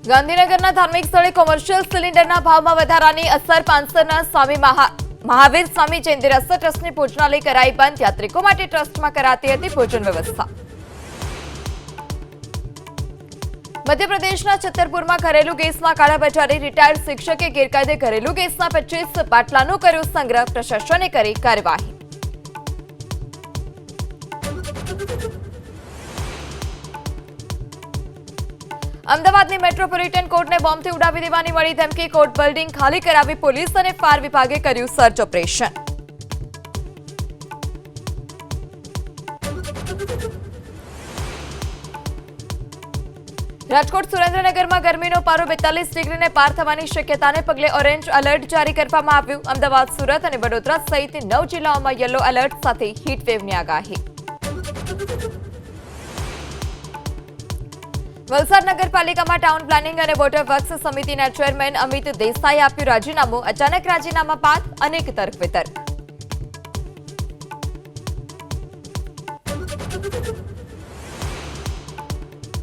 ગાંધીનગરના ધાર્મિક સ્થળે કોમર્શિયલ સિલિન્ડરના ભાવમાં વધારાની અસર પાંસરના સ્વામી મહાવીર સ્વામી જૈન દેરાસર ટ્રસ્ટની ભોજનાલય કરાઈ બંધ। યાત્રિકો માટે ટ્રસ્ટમાં કરાતી હતી ભોજન વ્યવસ્થા। મધ્યપ્રદેશના છતરપુરમાં ઘરેલું ગેસમાં કાળાબજારી। રિટાયર્ડ શિક્ષકે ગેરકાયદે ઘરેલું ગેસના 25 બાટલાનો કર્યો સંગ્રહ। પ્રશાસને કરી કાર્યવાહી। અમદાવાદની મેટ્રોપોલિટન કોર્ટને બોમ્બથી ઉડાવી દેવાની મળી ધમકી। કોર્ટ બિલ્ડિંગ ખાલી કરાવી પોલીસ અને ફાયર વિભાગે કર્યું સર્ચ ઓપરેશન। રાજકોટ સુરેન્દ્રનગરમાં ગરમીનો પારો 42 ડિગ્રીને પાર થવાની શક્યતાને પગલે ઓરેન્જ એલર્ટ જારી કરવામાં આવ્યું। અમદાવાદ, સુરત અને વડોદરા સહિત 9 જિલ્લાઓમાં યલો એલર્ટ સાથે હીટવેવની આગાહી। વલસાડ નગરપાલિકામાં ટાઉન પ્લાનિંગ અને વોટર વર્ક્સ સમિતિના ચેરમેન અમિત દેસાઈએ આપ્યું રાજીનામું। અચાનક રાજીનામા બાદ અનેક તર્ક વિતર્ક।